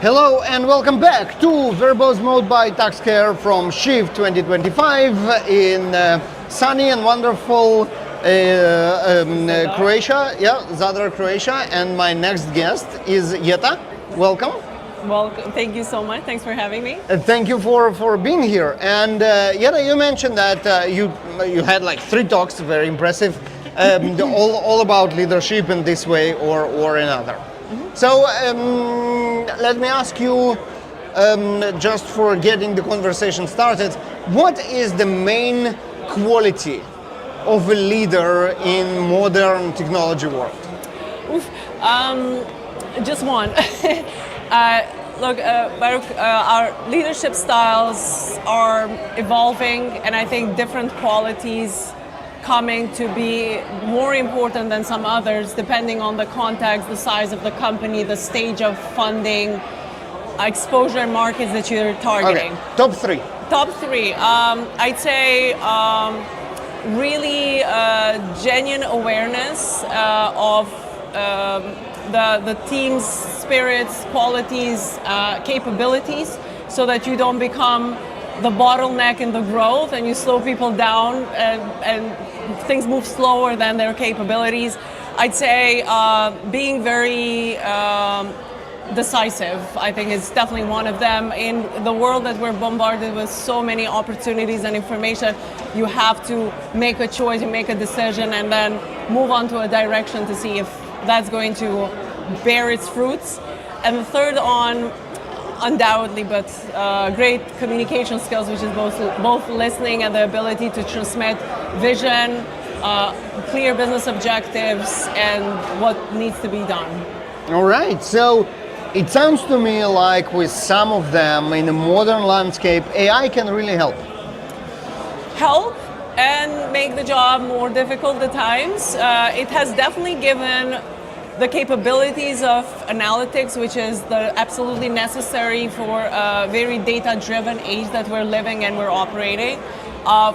Hello and welcome back to Verbose Mode by TaxCare from Shift 2025 in sunny and wonderful Croatia, Zadar, Croatia. And my next guest is Jeta. Welcome. Welcome. Thank you so much. Thanks for having me. Thank you for being here. And Jeta, you mentioned that you had like 3 talks, very impressive, all about leadership in this way or another. So let me ask you, just for getting the conversation started, what is the main quality of a leader in modern technology world? Just one. Look, Baruch, our leadership styles are evolving, and I think different qualities coming to be more important than some others, depending on the context, the size of the company, the stage of funding, exposure markets that you're targeting. Okay. Top 3. Top 3. I'd say really genuine awareness of the team's spirits, qualities, capabilities, so that you don't become the bottleneck in the growth and you slow people down and things move slower than their capabilities. I'd say being very decisive, I think, is definitely one of them. In the world that we're bombarded with so many opportunities and information, you have to make a choice, you make a decision, and then move on to a direction to see if that's going to bear its fruits. And the third on, undoubtedly, but great communication skills, which is both listening and the ability to transmit vision, clear business objectives, and what needs to be done. All right, so it sounds to me like with some of them in the modern landscape, AI can really help. Help and make the job more difficult at times. It has definitely given the capabilities of analytics, which is absolutely necessary for a very data-driven age that we're living and we're operating.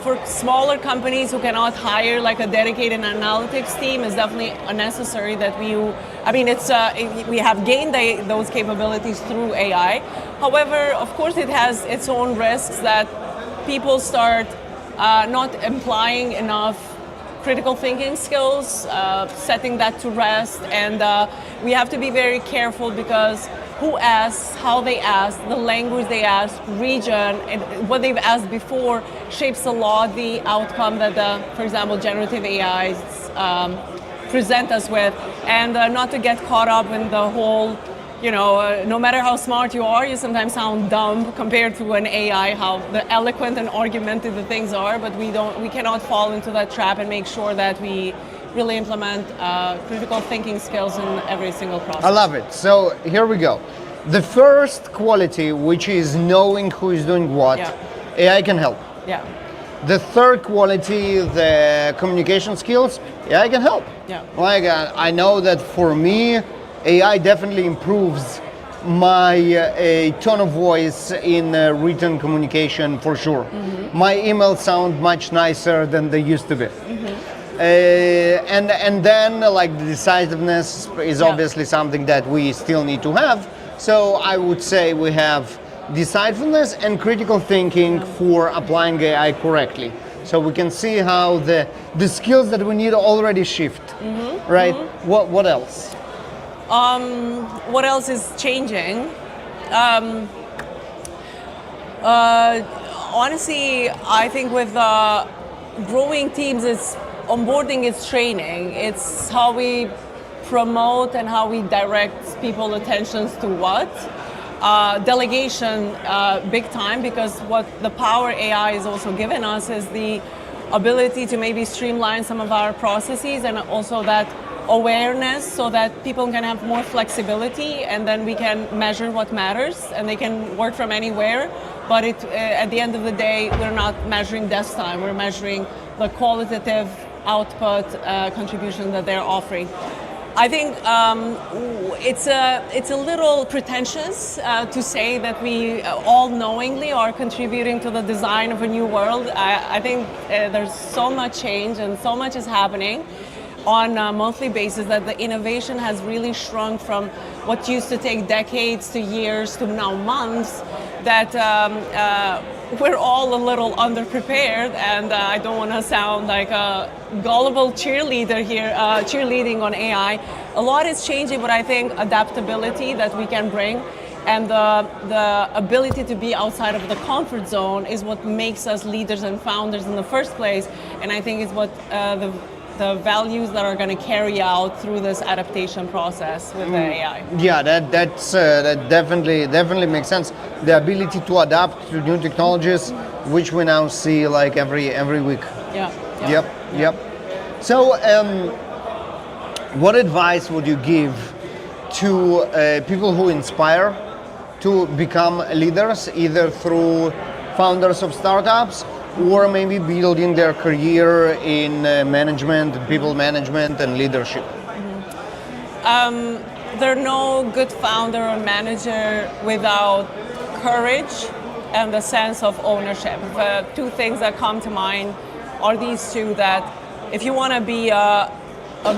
For smaller companies who cannot hire like a dedicated analytics team, is definitely unnecessary that we have gained those capabilities through AI. However, of course, it has its own risks that people start not implying enough critical thinking skills, setting that to rest, and we have to be very careful because who asks, how they ask, the language they ask, region, and what they've asked before shapes a lot the outcome that for example, generative AIs present us with, and not to get caught up in the whole, no matter how smart you are, you sometimes sound dumb compared to an AI, how eloquent and argumentative the things are, but we cannot fall into that trap and make sure that we really implement critical thinking skills in every single process. I love it. So here we go. The first quality, which is knowing who is doing what, AI can help. Yeah. The third quality, the communication skills, AI can help. Yeah. Like I know that for me, AI definitely improves my tone of voice in written communication for sure. Mm-hmm. My emails sound much nicer than they used to be. Mm-hmm. And then like the decisiveness is obviously something that we still need to have. So I would say we have decisiveness and critical thinking for applying AI correctly. So we can see how the skills that we need already shift, right? Mm-hmm. What else? What else is changing? Honestly, I think with growing teams, it's onboarding, it's training. It's how we promote and how we direct people's attentions to what. Delegation, big time, because what the power AI is also giving us is the ability to maybe streamline some of our processes, and also that awareness so that people can have more flexibility, and then we can measure what matters and they can work from anywhere. But at the end of the day, we're not measuring desk time, we're measuring the qualitative output contribution that they're offering. I think it's a little pretentious to say that we all knowingly are contributing to the design of a new world. I think there's so much change and so much is happening on a monthly basis that the innovation has really shrunk from what used to take decades to years to now months, that we're all a little underprepared, and I don't want to sound like a gullible cheerleader here, cheerleading on AI. A lot is changing, but I think adaptability that we can bring and the ability to be outside of the comfort zone is what makes us leaders and founders in the first place, and I think it's what the values that are going to carry out through this adaptation process with the AI. Yeah, that definitely makes sense. The ability to adapt to new technologies, which we now see like every week. Yeah. Yep. So, what advice would you give to people who inspire to become leaders, either through founders of startups or maybe building their career in management, people management, and leadership? There's no good founder or manager without courage and the sense of ownership. The two things that come to mind are these two, that if you want to be a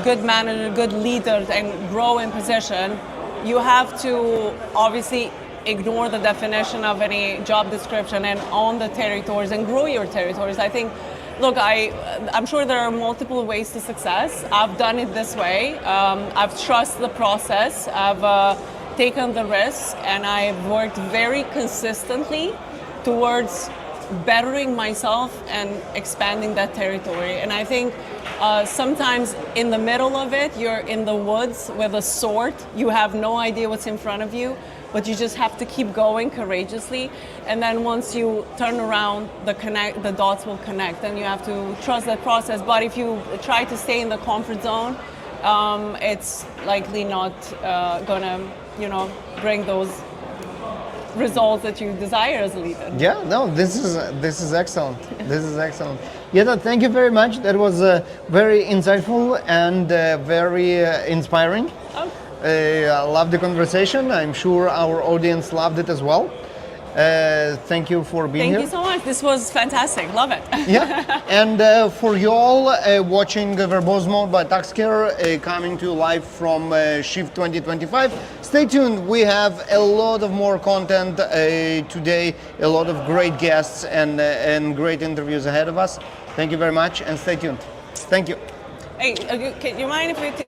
good manager, good leader, and grow in position, you have to obviously ignore the definition of any job description and own the territories and grow your territories. I think, look, I'm sure there are multiple ways to success. I've done it this way. I've trusted the process. I've taken the risk, and I've worked very consistently towards bettering myself and expanding that territory. And I think sometimes in the middle of it, you're in the woods with a sword. You have no idea what's in front of you, but you just have to keep going courageously. And then once you turn around, the dots will connect, and you have to trust that process. But if you try to stay in the comfort zone, it's likely not gonna, bring those results that you desire as a leader. Yeah, no, this is excellent. This is excellent. Jeta, thank you very much. That was very insightful and very inspiring. Oh. I love the conversation. I'm sure our audience loved it as well. Thank you for being here. Thank you so much. This was fantastic. Love it. Yeah, and for you all watching Verbose Mode by TaxCare, coming to you live from Shift 2025. Stay tuned. We have a lot of more content today, a lot of great guests and great interviews ahead of us. Thank you very much, and stay tuned. Thank you. Hey, can you mind if we